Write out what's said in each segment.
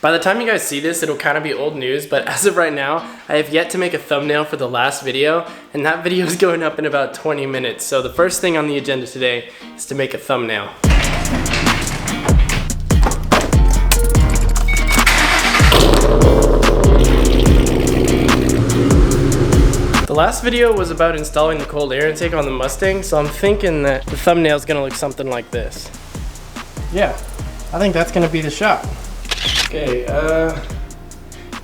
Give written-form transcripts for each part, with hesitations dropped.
By the time you guys see this, it'll kind of be old news, but as of right now, I have yet to make a thumbnail for the last video, and that video is going up in about 20 minutes. So the first thing on the agenda today is to make a thumbnail. The last video was about installing the cold air intake on the Mustang, so I'm thinking that the thumbnail is gonna look something like this. Yeah, I think that's gonna be the shot. Okay,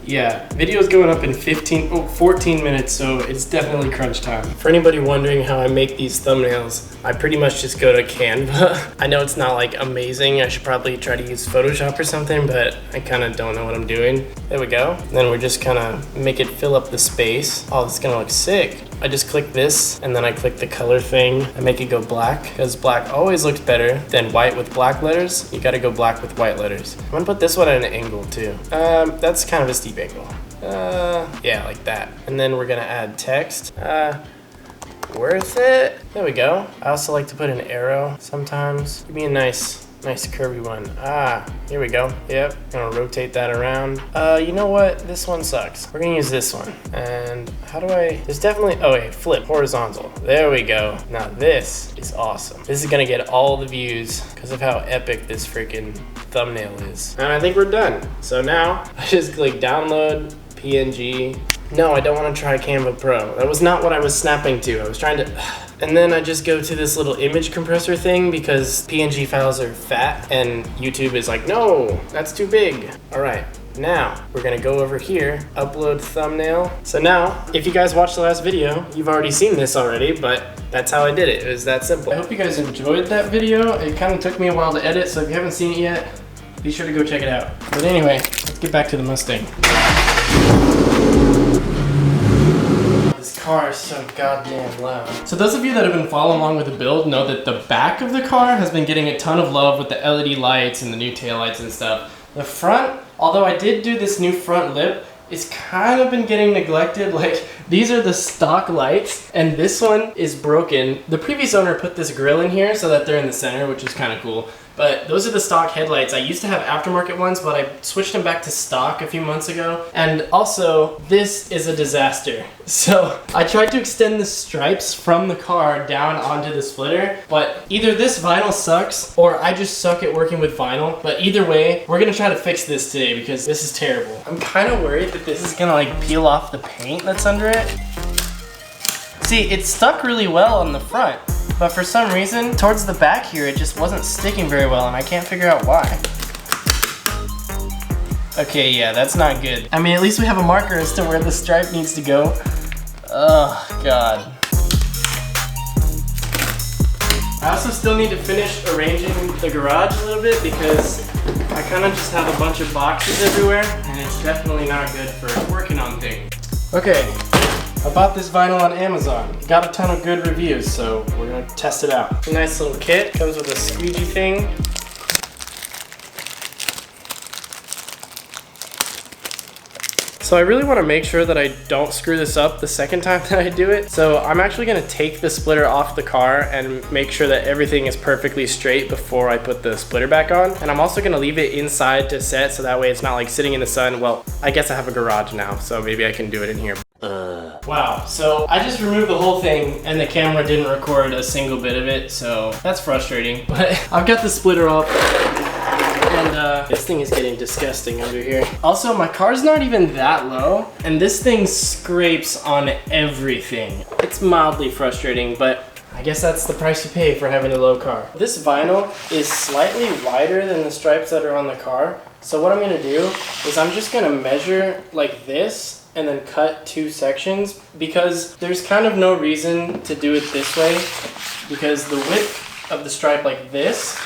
yeah, video's going up in 14 minutes, so it's definitely crunch time. For anybody wondering how I make these thumbnails, I pretty much just go to Canva. I know it's not like amazing, I should probably try to use Photoshop or something, but I kind of don't know what I'm doing. There we go. And then we're just kind of make it fill up the space. Oh, this is gonna look sick. I just click this, and then I click the color thing and make it go black, because black always looks better than white with black letters. You gotta go black with white letters. I'm gonna put this one at an angle too. That's kind of a steep angle. Yeah, like that. And then we're gonna add text. Worth it. There we go. I also like to put an arrow sometimes. Give me a nice curvy one. Here we go. Yep, gonna rotate that around. You know what? This one sucks. We're gonna use this one. And how do there's definitely, oh wait, flip, horizontal. There we go. Now this is awesome. This is gonna get all the views because of how epic this freaking thumbnail is. And I think we're done. So now I just click download PNG. No, I don't want to try Canva Pro. That was not what I was snapping to. I was trying to, and then I just go to this little image compressor thing because PNG files are fat and YouTube is like, no, that's too big. All right, now we're gonna go over here, upload thumbnail. So now, if you guys watched the last video, you've already seen this already, but that's how I did it. It was that simple. I hope you guys enjoyed that video. It kind of took me a while to edit, so if you haven't seen it yet, be sure to go check it out. But anyway, let's get back to the Mustang. This car is so goddamn loud. So those of you that have been following along with the build know that the back of the car has been getting a ton of love with the LED lights and the new taillights and stuff. The front, although I did do this new front lip, it's kind of been getting neglected. Like, these are the stock lights and this one is broken. The previous owner put this grill in here so that they're in the center, which is kind of cool. But those are the stock headlights. I used to have aftermarket ones, but I switched them back to stock a few months ago. And also, this is a disaster. So I tried to extend the stripes from the car down onto the splitter, but either this vinyl sucks or I just suck at working with vinyl. But either way, we're gonna try to fix this today because this is terrible. I'm kind of worried that this is gonna like peel off the paint that's under it. See, it stuck really well on the front, but for some reason, towards the back here, it just wasn't sticking very well, and I can't figure out why. Okay, yeah, that's not good. I mean, at least we have a marker as to where the stripe needs to go. Oh, God. I also still need to finish arranging the garage a little bit because I kind of just have a bunch of boxes everywhere, and it's definitely not good for working on things. Okay. I bought this vinyl on Amazon. Got a ton of good reviews, so we're gonna test it out. Nice little kit, comes with a squeegee thing. So I really wanna make sure that I don't screw this up the second time that I do it. So I'm actually gonna take the splitter off the car and make sure that everything is perfectly straight before I put the splitter back on. And I'm also gonna leave it inside to set so that way it's not like sitting in the sun. Well, I guess I have a garage now, so maybe I can do it in here. Wow, so I just removed the whole thing and the camera didn't record a single bit of it, so that's frustrating. But I've got the splitter up and this thing is getting disgusting under here. Also, my car's not even that low and this thing scrapes on everything. It's mildly frustrating, but I guess that's the price you pay for having a low car. This vinyl is slightly wider than the stripes that are on the car. So what I'm gonna do is I'm just gonna measure like this and then cut 2 sections because there's kind of no reason to do it this way because the width of the stripe like this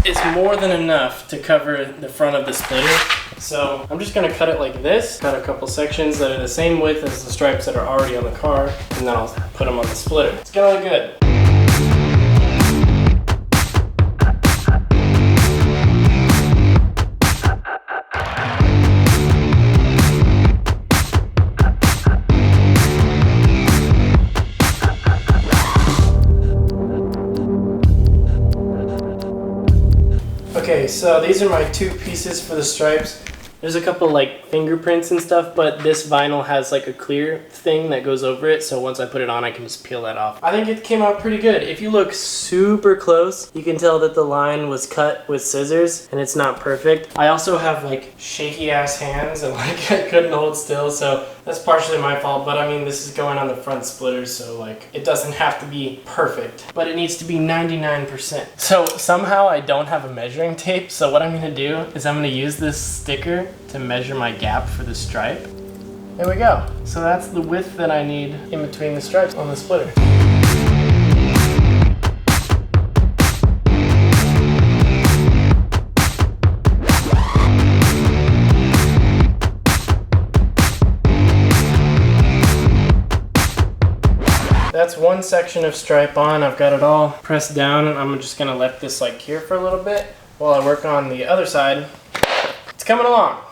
is more than enough to cover the front of the splitter. So I'm just gonna cut it like this, cut a couple sections that are the same width as the stripes that are already on the car, and then I'll put them on the splitter. It's gonna look good. Okay, so these are my 2 pieces for the stripes. There's a couple like fingerprints and stuff, but this vinyl has like a clear thing that goes over it, so once I put it on I can just peel that off. I think it came out pretty good. If you look super close, you can tell that the line was cut with scissors and it's not perfect. I also have like shaky ass hands and like I couldn't hold still, so that's partially my fault, but I mean this is going on the front splitter, so like it doesn't have to be perfect, but it needs to be 99%. So somehow I don't have a measuring tape, so what I'm gonna do is I'm gonna use this sticker to measure my gap for the stripe. There we go. So that's the width that I need in between the stripes on the splitter. That's one section of stripe on. I've got it all pressed down, and I'm just gonna let this like cure for a little bit while I work on the other side. It's coming along.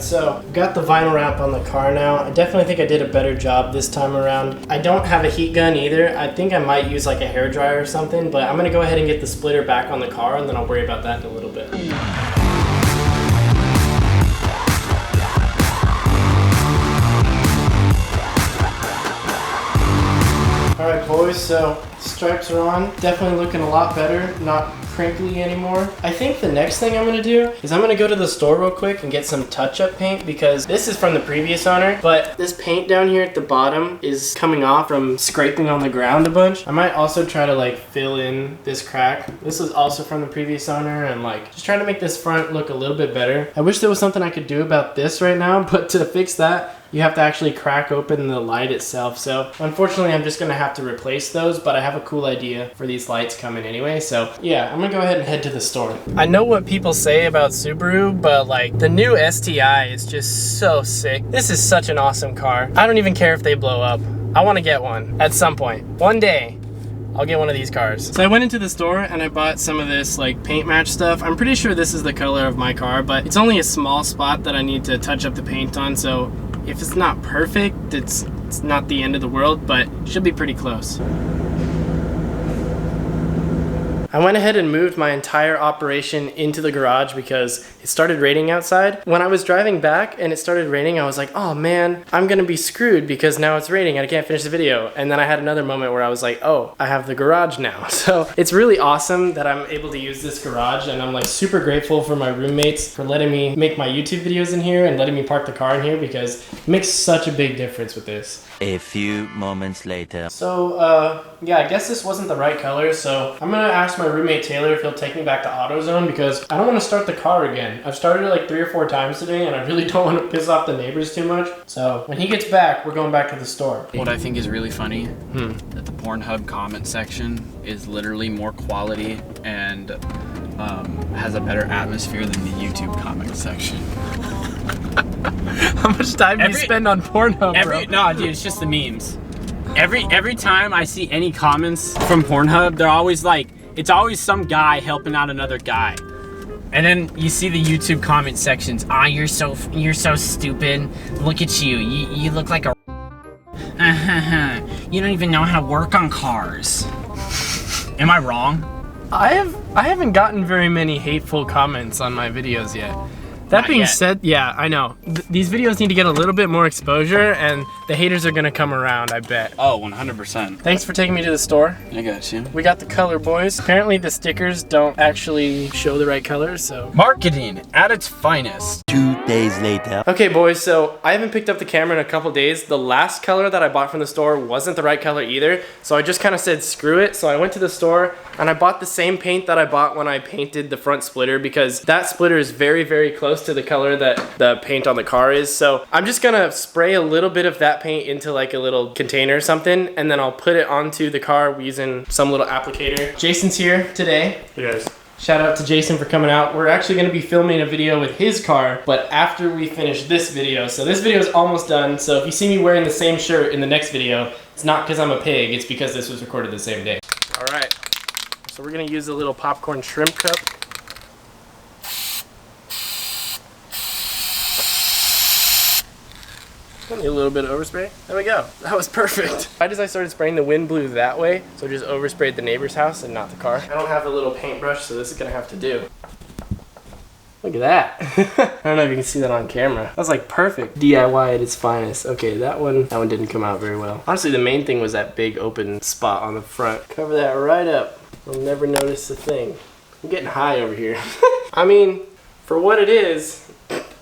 So I've got the vinyl wrap on the car now. I definitely think I did a better job this time around. I don't have a heat gun either. I think I might use like a hairdryer or something, but I'm gonna go ahead and get the splitter back on the car and then I'll worry about that in a little bit. Alright boys, so stripes are on. Definitely looking a lot better, not crinkly anymore. I think the next thing I'm gonna do is I'm gonna go to the store real quick and get some touch-up paint, because this is from the previous owner, but this paint down here at the bottom is coming off from scraping on the ground a bunch. I might also try to like fill in this crack. This is also from the previous owner, and like just trying to make this front look a little bit better. I wish there was something I could do about this right now, but to fix that, you have to actually crack open the light itself. So unfortunately, I'm just gonna have to replace those, but I have a cool idea for these lights coming anyway. So yeah, I'm gonna go ahead and head to the store. I know what people say about Subaru, but like the new STI is just so sick. This is such an awesome car. I don't even care if they blow up. I wanna get one at some point. One day, I'll get one of these cars. So I went into the store and I bought some of this like paint match stuff. I'm pretty sure this is the color of my car, but it's only a small spot that I need to touch up the paint on. So if it's not perfect, it's not the end of the world, but it should be pretty close. I went ahead and moved my entire operation into the garage because it started raining outside. When I was driving back and it started raining, I was like, oh man, I'm gonna be screwed because now it's raining and I can't finish the video. And then I had another moment where I was like, oh, I have the garage now. So it's really awesome that I'm able to use this garage, and I'm like super grateful for my roommates for letting me make my YouTube videos in here and letting me park the car in here, because it makes such a big difference with this. A few moments later. So, yeah, I guess this wasn't the right color, so I'm gonna ask my roommate Taylor if he'll take me back to AutoZone, because I don't want to start the car again. I've started it like 3 or 4 times today, and I really don't want to piss off the neighbors too much. So when he gets back, we're going back to the store. What I think is really funny, that the Pornhub comment section is literally more quality and has a better atmosphere than the YouTube comment section. How much time do you spend on Pornhub, bro? No, dude, it's just the memes. Every time I see any comments from Pornhub, they're always like, it's always some guy helping out another guy. And then you see the YouTube comment sections. Ah, you're so stupid. Look at you. You look like a you don't even know how to work on cars. Am I wrong? I haven't gotten very many hateful comments on my videos yet. That being said, yeah, I know. These videos need to get a little bit more exposure, and the haters are gonna come around, I bet. Oh, 100%. Thanks for taking me to the store. I got you. We got the color, boys. Apparently the stickers don't actually show the right color, so. Marketing at its finest. 2 days later. Okay, boys, so I haven't picked up the camera in a couple days. The last color that I bought from the store wasn't the right color either, so I just kind of said screw it. So I went to the store and I bought the same paint that I bought when I painted the front splitter, because that splitter is very, very close to the color that the paint on the car is. So I'm just gonna spray a little bit of that paint into like a little container or something, and then I'll put it onto the car using some little applicator. Jason's here today. Hey guys. Shout out to Jason for coming out. We're actually gonna be filming a video with his car, but after we finish this video. So this video is almost done. So if you see me wearing the same shirt in the next video, it's not because I'm a pig, it's because this was recorded the same day. All right, so we're gonna use a little popcorn shrimp cup. Need a little bit of overspray. There we go. That was perfect. Right as I started spraying, the wind blew that way, so I just oversprayed the neighbor's house and not the car. I don't have a little paintbrush, so this is gonna have to do. Look at that. I don't know if you can see that on camera. That's like perfect. DIY at its finest. Okay, that one didn't come out very well. Honestly, the main thing was that big open spot on the front. Cover that right up. You'll never notice a thing. I'm getting high over here. I mean, for what it is,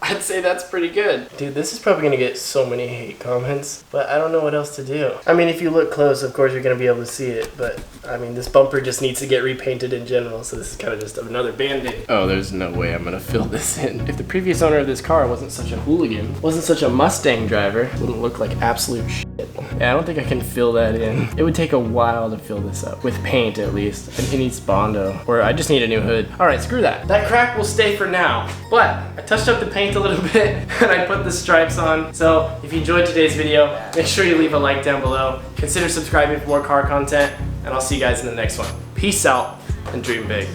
I'd say that's pretty good. Dude, this is probably gonna get so many hate comments, but I don't know what else to do. I mean, if you look close, of course, you're gonna be able to see it, but I mean, this bumper just needs to get repainted in general, so this is kind of just another Band-Aid. Oh, there's no way I'm gonna fill this in. If the previous owner of this car wasn't such a hooligan, wasn't such a Mustang driver, it wouldn't look like absolute shit. Yeah, I don't think I can fill that in. It would take a while to fill this up, with paint at least. And it needs Bondo, or I just need a new hood. All right, screw that. That crack will stay for now, but I touched up the paint a little bit, and I put the stripes on. So if you enjoyed today's video, make sure you leave a like down below. Consider subscribing for more car content, and I'll see you guys in the next one. Peace out, and dream big.